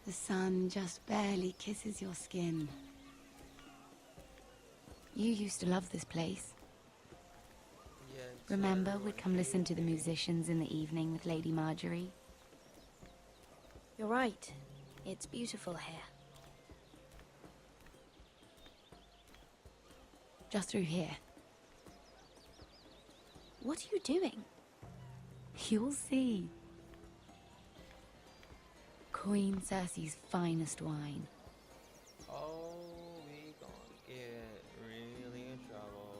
The sun just barely kisses your skin. You used to love this place. Yeah, Remember, we'd come listen to the musicians in the evening with Lady Marjorie? You're right. It's beautiful here. Just through here. What are you doing? You'll see. Queen Cersei's finest wine. Oh, we gonna get really in trouble.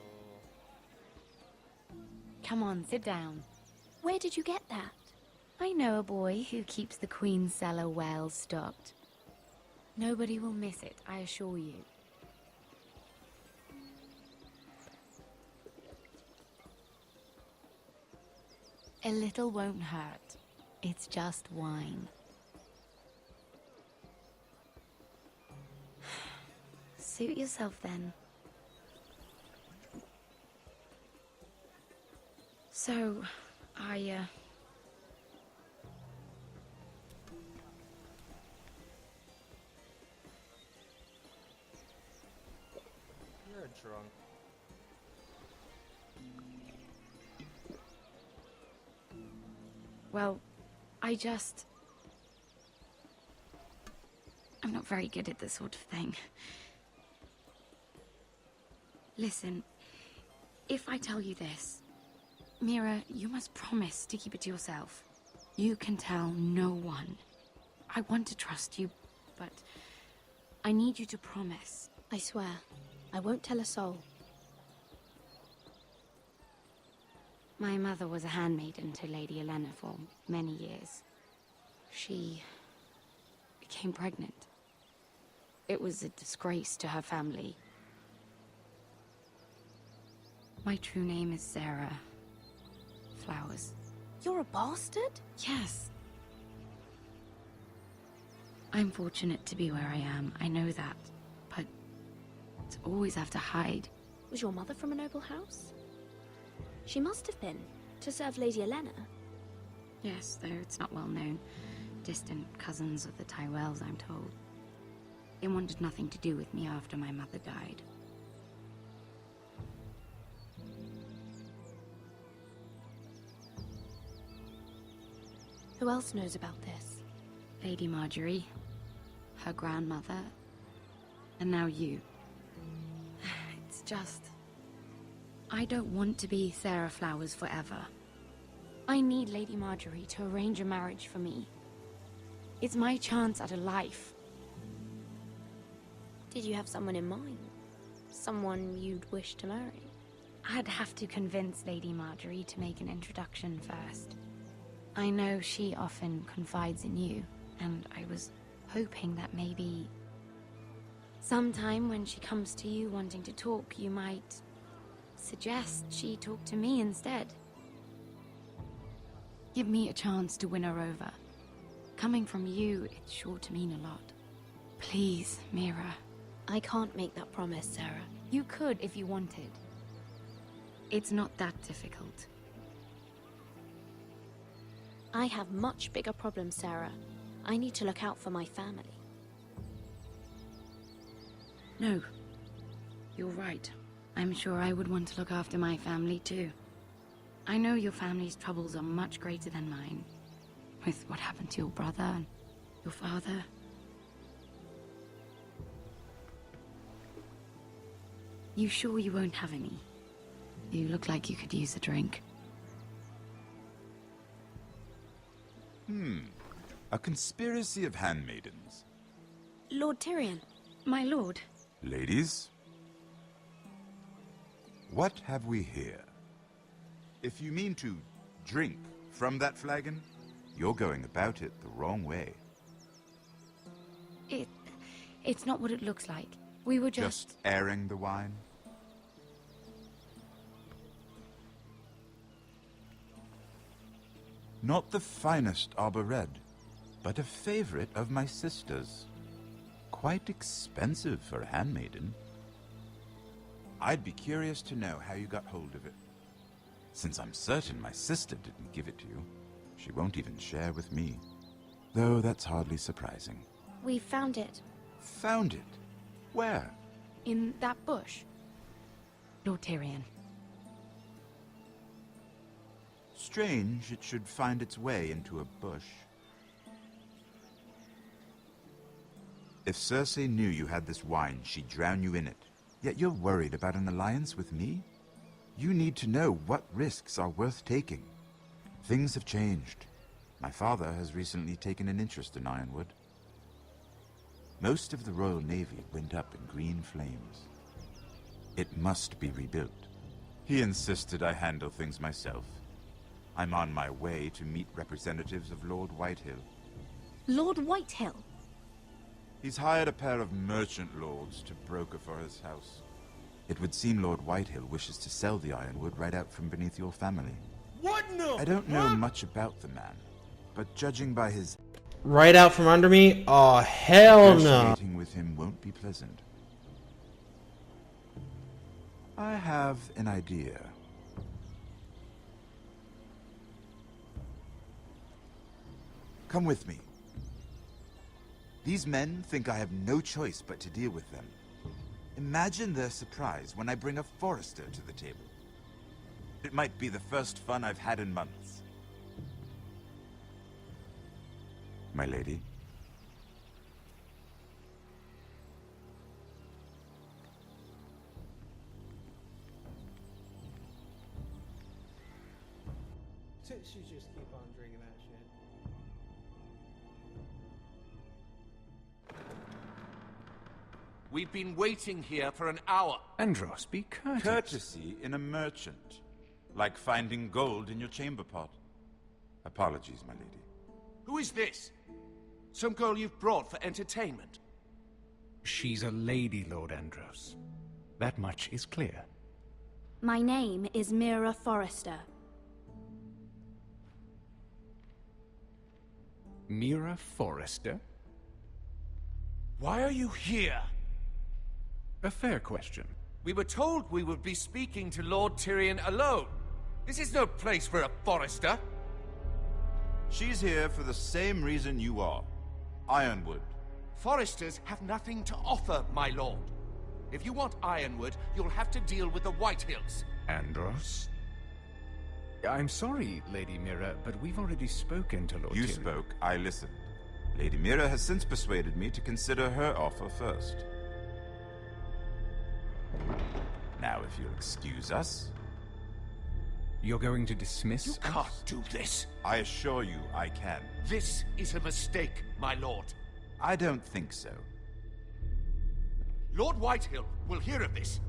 Come on, sit down. Where did you get that? I know a boy who keeps the Queen's cellar well stocked. Nobody will miss it, I assure you. A little won't hurt. It's just wine. Suit yourself then. So, You're drunk. well, I'm not very good at this sort of thing. Listen, if I tell you this, Mira, you must promise to keep it to yourself. You can tell no one. I want to trust you, but I need you to promise. I swear, I won't tell a soul. My mother was a handmaiden to Lady Olenna for many years. She became pregnant. It was a disgrace to her family. My true name is Sarah Flowers. You're a bastard? Yes. I'm fortunate to be where I am, I know that. But to always have to hide. Was your mother from a noble house? She must have been, to serve Lady Olenna. Yes, though it's not well known. Distant cousins of the Tyrells, I'm told. They wanted nothing to do with me after my mother died. Who else knows about this? Lady Marjorie, her grandmother, and now you. It's just... I don't want to be Sarah Flowers forever. I need Lady Marjorie to arrange a marriage for me. It's my chance at a life. Did you have someone in mind? Someone you'd wish to marry? I'd have to convince Lady Marjorie to make an introduction first. I know she often confides in you, and I was hoping that maybe... sometime when she comes to you wanting to talk, you might suggest she talk to me instead. Give me a chance to win her over. Coming from you, it's sure to mean a lot. Please, Mira. I can't make that promise, Sarah. You could if you wanted. It's not that difficult. I have much bigger problems, Sarah. I need to look out for my family. No. You're right. I'm sure I would want to look after my family too. I know your family's troubles are much greater than mine. With what happened to your brother and your father. You sure you won't have any? You look like you could use a drink. A conspiracy of handmaidens. Lord Tyrion. My lord. Ladies, what have we here? If you mean to drink from that flagon, you're going about it the wrong way. It's not what it looks like. We were Just airing the wine? Not the finest arbor red, but a favorite of my sister's. Quite expensive for a handmaiden. I'd be curious to know how you got hold of it. Since I'm certain my sister didn't give it to you, she won't even share with me. Though that's hardly surprising. We found it. Found it? Where? In that bush. Lord Tyrion. Strange it should find its way into a bush. If Cersei knew you had this wine, she'd drown you in it. Yet you're worried about an alliance with me? You need to know what risks are worth taking. Things have changed. My father has recently taken an interest in Ironwood. Most of the Royal Navy went up in green flames. It must be rebuilt. He insisted I handle things myself. I'm on my way to meet representatives of Lord Whitehill. Lord Whitehill? He's hired a pair of merchant lords to broker for his house. It would seem Lord Whitehill wishes to sell the Ironwood right out from beneath your family. What? No. I don't know much about the man, but judging by his Right out from under me? Oh, hell no. negotiating with him won't be pleasant. I have an idea. Come with me. These men think I have no choice but to deal with them. Imagine their surprise when I bring a forester to the table. It might be the first fun I've had in months. My lady. She just keep on drinking that shit. We've been waiting here for an hour. Andros, be courteous. Courtesy in a merchant. Like finding gold in your chamber pot. Apologies, my lady. Who is this? Some girl you've brought for entertainment? She's a lady, Lord Andros. That much is clear. My name is Mira Forrester. Mira Forrester? Why are you here? A fair question. We were told we would be speaking to Lord Tyrion alone. This is no place for a Forrester. She's here for the same reason you are. Ironwood. Foresters have nothing to offer, my lord. If you want Ironwood, you'll have to deal with the Whitehills. Andros? I'm sorry, Lady Mira, but we've already spoken to Lord You Tyrion. spoke, I listened. Lady Mira has since persuaded me to consider her offer first. Now, if you'll excuse us... You're going to dismiss You us? can't do this. I assure you I can. This is a mistake, my lord. I don't think so. Lord Whitehill will hear of this.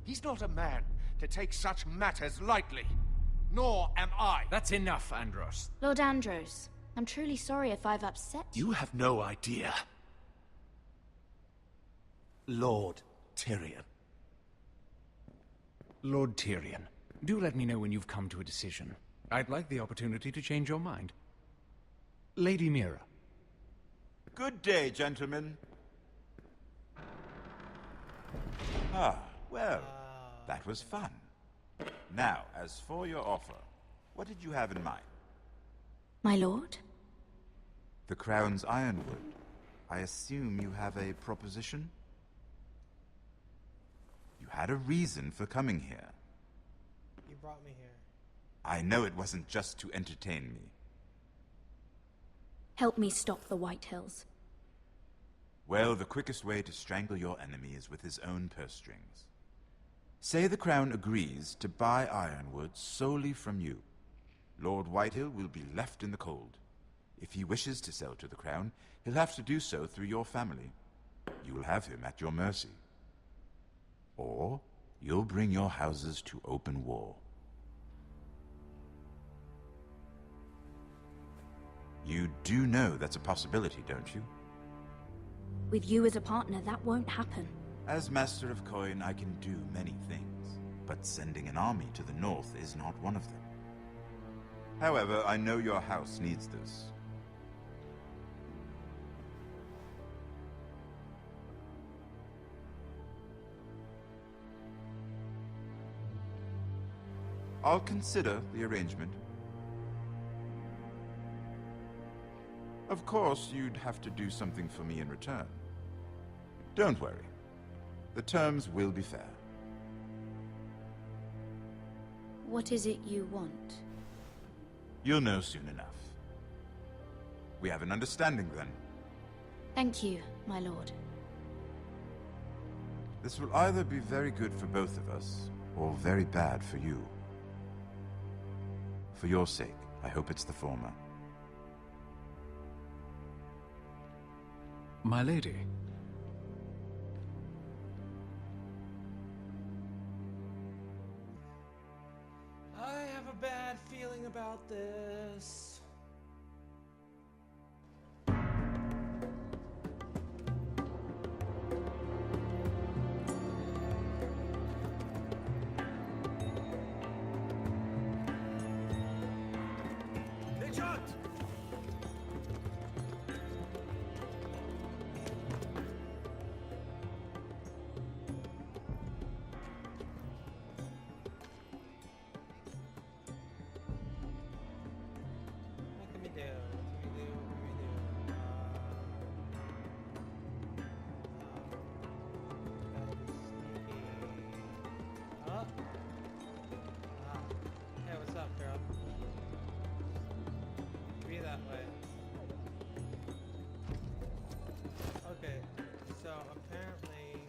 He's not a man to take such matters lightly. Nor am I. That's enough, Andros. Lord Andros, I'm truly sorry if I've upset you. You have no idea. Lord Tyrion. Lord Tyrion, do let me know when you've come to a decision. I'd like the opportunity to change your mind. Lady Mira. Good day, gentlemen. Ah, well, that was fun. Now, as for your offer, what did you have in mind? My lord? The Crown's Ironwood. I assume you have a proposition? You had a reason for coming here. You brought me here. I know it wasn't just to entertain me. Help me stop the Whitehills. Well, the quickest way to strangle your enemy is with his own purse strings. Say the Crown agrees to buy Ironwood solely from you. Lord Whitehill will be left in the cold. If he wishes to sell to the Crown, he'll have to do so through your family. You will have him at your mercy. Or you'll bring your houses to open war. You do know that's a possibility, don't you? With you as a partner, that won't happen. As Master of Coin, I can do many things, but sending an army to the north is not one of them. However, I know your house needs this. I'll consider the arrangement. Of course, you'd have to do something for me in return. Don't worry. The terms will be fair. What is it you want? You'll know soon enough. We have an understanding then. Thank you, my lord. This will either be very good for both of us, or very bad for you. For your sake, I hope it's the former. My lady. I have a bad feeling about this. What can we do? Hey, what's up, girl? Be that way. Okay, so apparently...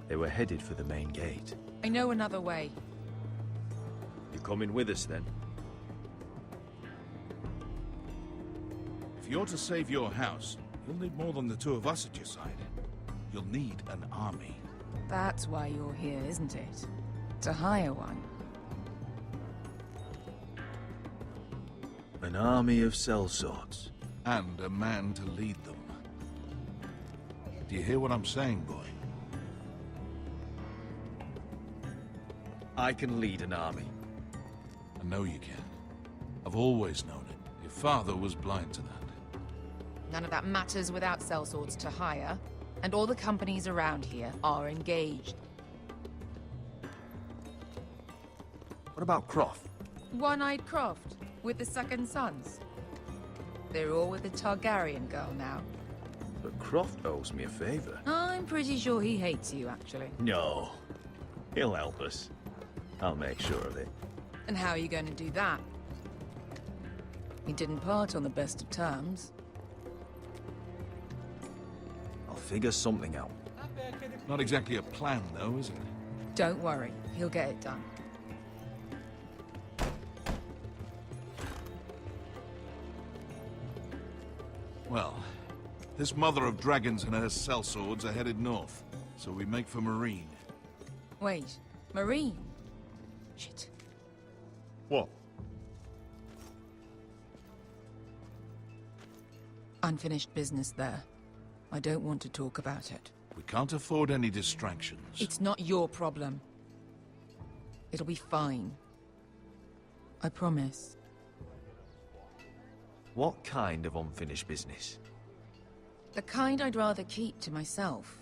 They were headed for the main gate. I know another way. You coming with us then? If you're to save your house, you'll need more than the two of us at your side. You'll need an army. That's why you're here, isn't it? To hire one. An army of sellswords. And a man to lead them. Do you hear what I'm saying, boy? I can lead an army. I know you can. I've always known it. Your father was blind to that. None of that matters without sellswords to hire, and all the companies around here are engaged. What about Croft? One-eyed Croft, with the second sons. They're all with the Targaryen girl now. But Croft owes me a favor. I'm pretty sure he hates you, actually. No. He'll help us. I'll make sure of it. And how are you going to do that? He didn't part on the best of terms. I'll figure something out. Not exactly a plan, though, is it? Don't worry, he'll get it done. Well, this mother of dragons and her sellswords are headed north, so we make for Marine. Wait, Marine? Shit. What? Unfinished business there. I don't want to talk about it. We can't afford any distractions. It's not your problem. It'll be fine. I promise. What kind of unfinished business? The kind I'd rather keep to myself.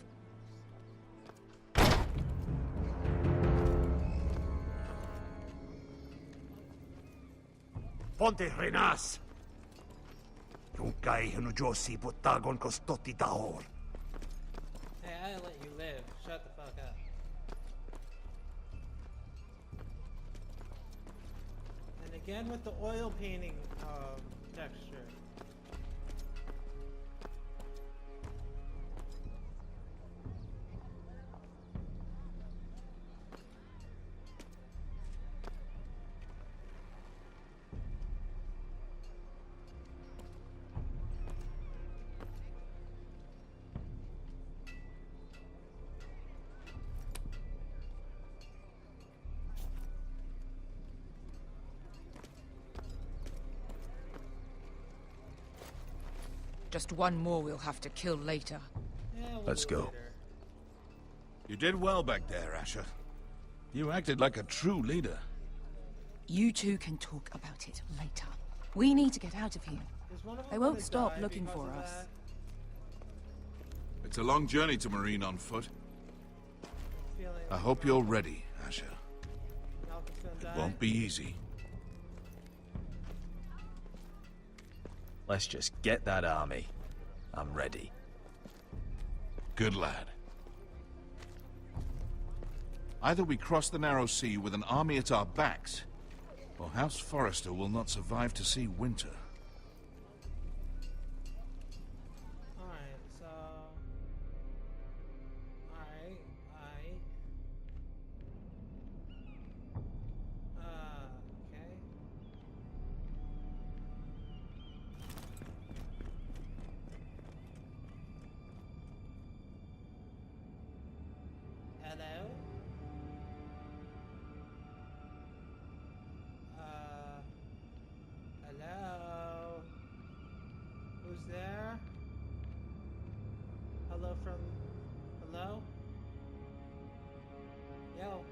Ponte Renas! Yung kay Hanujosi Botagon Kostoti Dahor. Hey, I let you live. Shut the fuck up. And again with the oil painting texture. Just one more we'll have to kill later. Yeah, we'll Let's do it go. later. You did well back there, Asher. You acted like a true leader. You two can talk about it later. We need to get out of here. Is one of them They won't gonna stop die looking because for of us. that? It's a long journey to Marine on foot. Feeling I like hope you're ready, Asher. Malcolm's gonna It die? won't be easy. Let's just get that army. I'm ready. Good lad. Either we cross the narrow sea with an army at our backs, or House Forrester will not survive to see winter. Alright, so... Alright. Okay. Hello? Hello? Who's there? Hello from... Hello? Yo.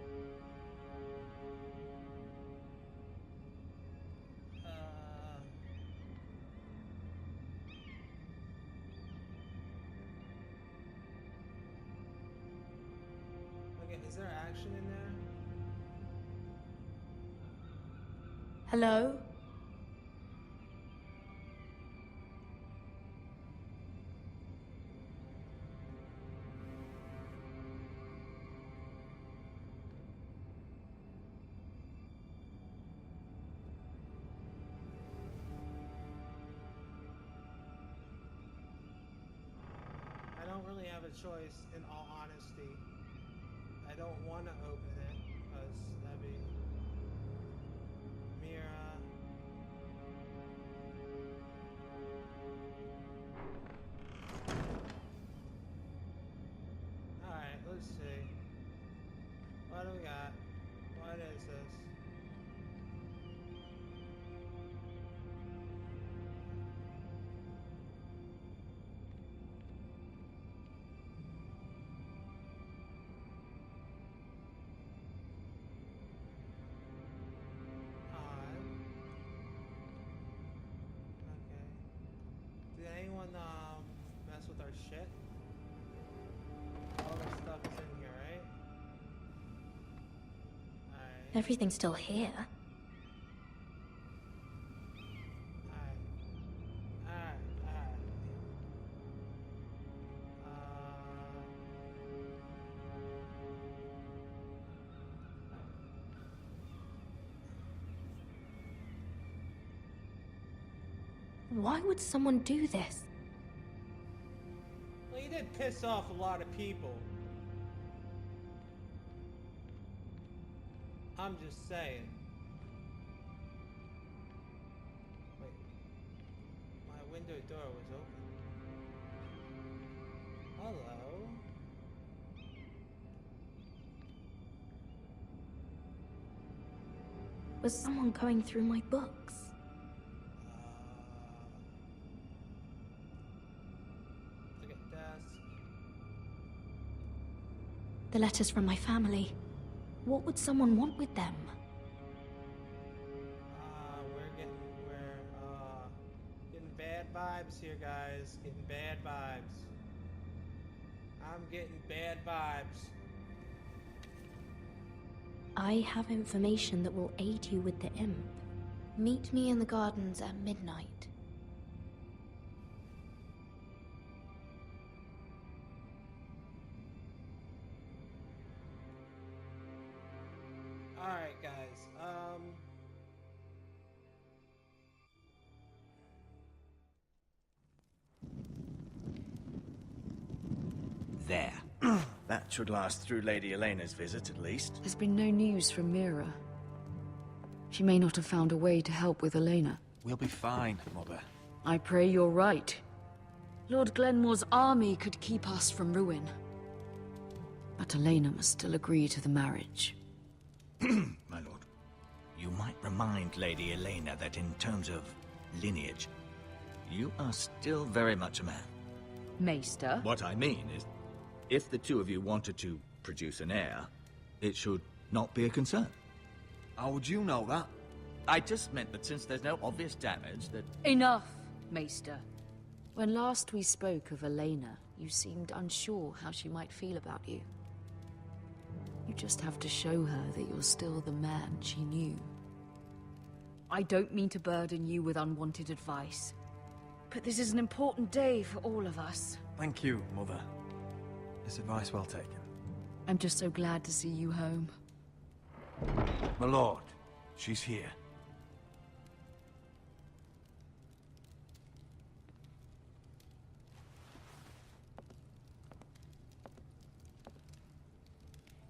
Okay, is there action in there? Hello? I don't really have a choice, in all honesty. I don't want to open it, because that'd be... Mira... Alright, let's see. What do we got? What is this? Did anyone mess with our shit? All this stuff is in here, right? Alright. Everything's still here. Alright. Why would someone do this? Well, you did piss off a lot of people. I'm just saying. Wait. My window door was open. Hello? Was someone going through my books? Look at desk. The letters from my family. What would someone want with them? We're getting bad vibes here, guys. Getting bad vibes. I'm getting bad vibes. I have information that will aid you with the imp. Meet me in the gardens at midnight. Alright, guys. There. That should last through Lady Elena's visit, at least. There's been no news from Mira. She may not have found a way to help with Elena. We'll be fine, Mother. I pray you're right. Lord Glenmore's army could keep us from ruin. But Elena must still agree to the marriage. My lord. You might remind Lady Elena that in terms of lineage, you are still very much a man. Maester? What I mean is, if the two of you wanted to produce an heir, it should not be a concern. How would you know that? I just meant that since there's no obvious damage, that... Enough, Maester. When last we spoke of Elena, you seemed unsure how she might feel about you. You just have to show her that you're still the man she knew. I don't mean to burden you with unwanted advice, But this is an important day for all of us. Thank you, Mother. This advice well taken. I'm just so glad to see you home. My lord, she's here.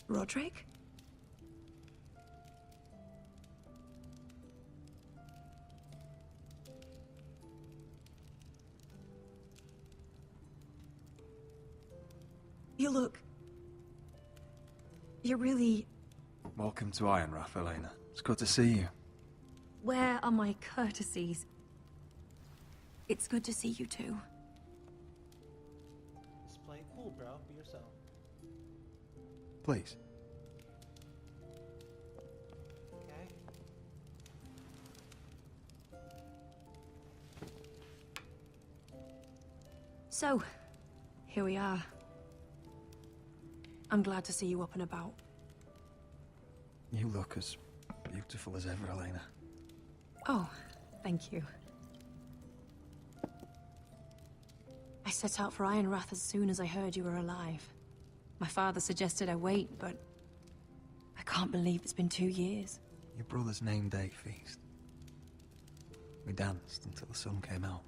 Roderick? You look... You're really... Welcome to Ironrath, Elena. It's good to see you. Where are my courtesies? It's good to see you too. Just play it cool, bro. Be yourself. Please. Okay. So, here we are. I'm glad to see you up and about. You look as beautiful as ever, Elena. Oh, thank you. I set out for Ironrath as soon as I heard you were alive. My father suggested I wait, but I can't believe it's been 2 years. Your brother's name day feast. We danced until the sun came out.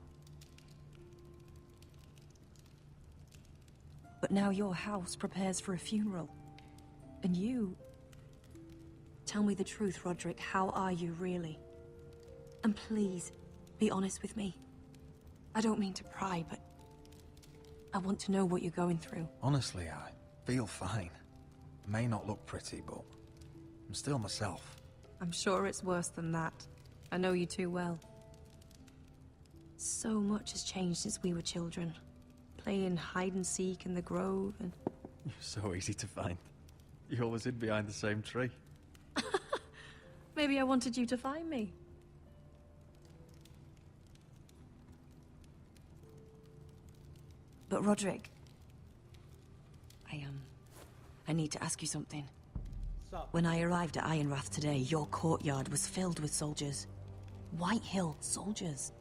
But now your house prepares for a funeral. And you... Tell me the truth, Roderick. How are you, really? And please, be honest with me. I don't mean to pry, but... I want to know what you're going through. Honestly, I feel fine. May not look pretty, but I'm still myself. I'm sure it's worse than that. I know you too well. So much has changed since we were children. Playing hide-and-seek in the grove and... You're so easy to find. You always hid behind the same tree. Maybe I wanted you to find me. But Roderick... I need to ask you something. Sup? When I arrived at Ironrath today, your courtyard was filled with soldiers. White Hill soldiers.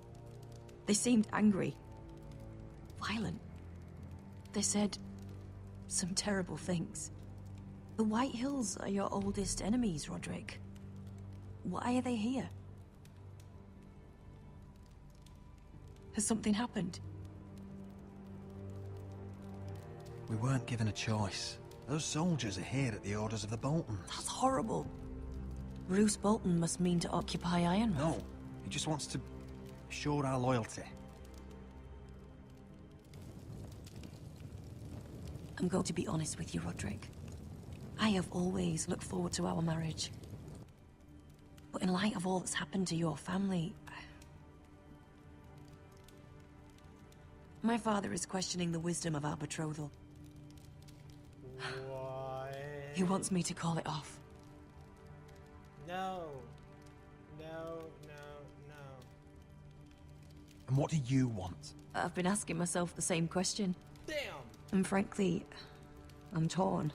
They seemed angry. Violent. They said some terrible things. The White Hills are your oldest enemies, Roderick. Why are they here? Has something happened? We weren't given a choice. Those soldiers are here at the orders of the Boltons. That's horrible. Roose Bolton must mean to occupy Ironrath. No, he just wants to assure our loyalty. I'm going to be honest with you, Roderick. I have always looked forward to our marriage. But in light of all that's happened to your family... My father is questioning the wisdom of our betrothal. What? He wants me to call it off. No. No, no, no. And what do you want? I've been asking myself the same question. Damn! And frankly, I'm torn.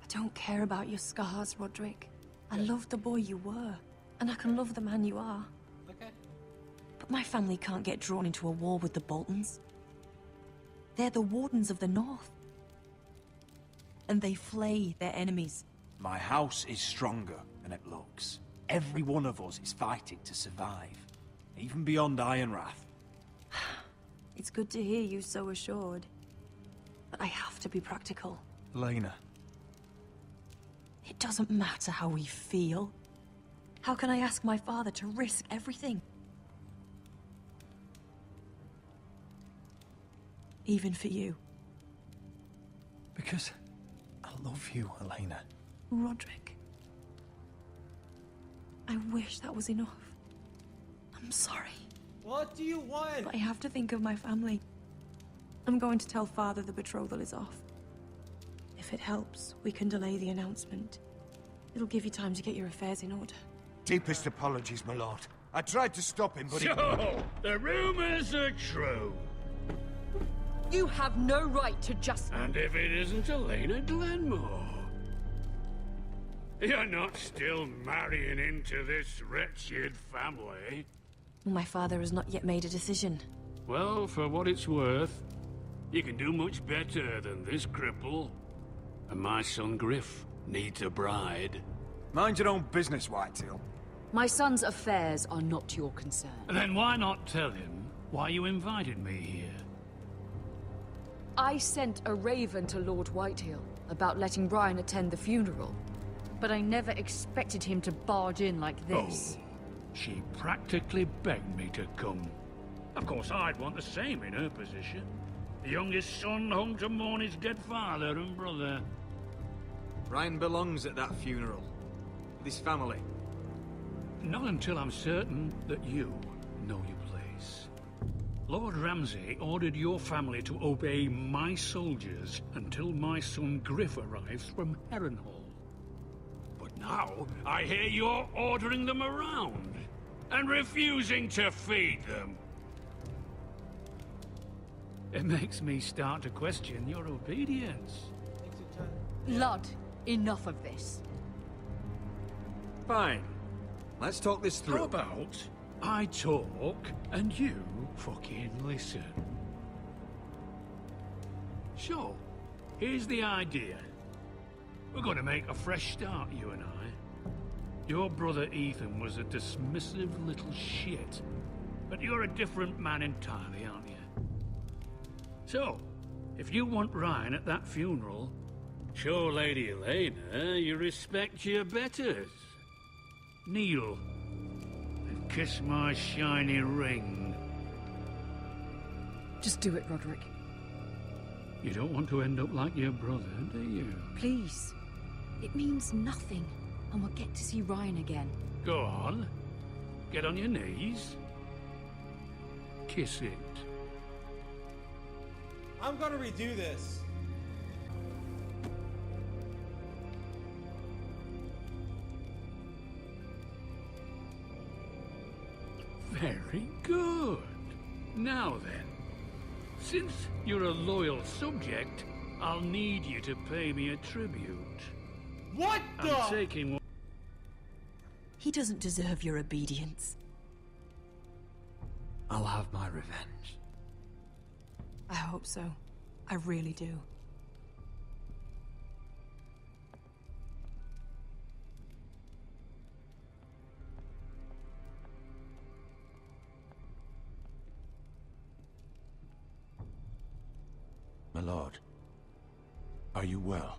I don't care about your scars, Roderick. I love the boy you were, and I can love the man you are. Okay. But my family can't get drawn into a war with the Boltons. They're the Wardens of the North. And they flay their enemies. My house is stronger than it looks. Every one of us is fighting to survive, even beyond Ironrath. It's good to hear you so assured. But I have to be practical. Elena. It doesn't matter how we feel. How can I ask my father to risk everything? Even for you. Because I love you, Elena. Roderick. I wish that was enough. I'm sorry. What do you want? But I have to think of my family. I'm going to tell Father the betrothal is off. If it helps, we can delay the announcement. It'll give you time to get your affairs in order. Deepest apologies, my lord. I tried to stop him, but So, the rumors are true. You have no right to just... And if it isn't Elena Glenmore? You're not still marrying into this wretched family? My father has not yet made a decision. Well, for what it's worth, you can do much better than this cripple. And my son Griff needs a bride. Mind your own business, Whitetail. My son's affairs are not your concern. Then why not tell him why you invited me here? I sent a raven to Lord Whitehill about letting Brian attend the funeral. But I never expected him to barge in like this. Oh, she practically begged me to come. Of course, I'd want the same in her position. The youngest son home to mourn his dead father and brother. Brian belongs at that funeral. With his family. Not until I'm certain that you know your place. Lord Ramsay ordered your family to obey my soldiers until my son Griff arrives from Harrenhal. But now, I hear you're ordering them around, and refusing to feed them. It makes me start to question your obedience. Lud, enough of this. Fine. Let's talk this through. How about I talk and you fucking listen? So, here's the idea. We're going to make a fresh start, you and I. Your brother Ethan was a dismissive little shit. But you're a different man entirely, aren't you? So, if you want Ryan at that funeral, show Lady Elena you respect your betters. Kneel and kiss my shiny ring. Just do it, Roderick. You don't want to end up like your brother, do you? Please. It means nothing, and we'll get to see Ryan again. Go on. Get on your knees. Kiss it. I'm gonna redo this. Very good. Now then, since you're a loyal subject, I'll need you to pay me a tribute. What the? I'm taking one. He doesn't deserve your obedience. I'll have my revenge. I hope so. I really do. My lord, are you well?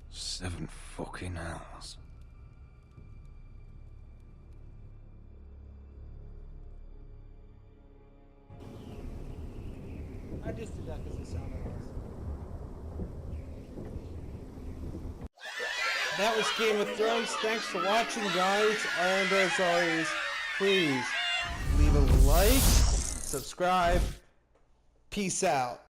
Seven fucking hours. I just did that because it sounded awesome. That was Game of Thrones. Thanks for watching, guys. And as always, please leave a like, subscribe. Peace out.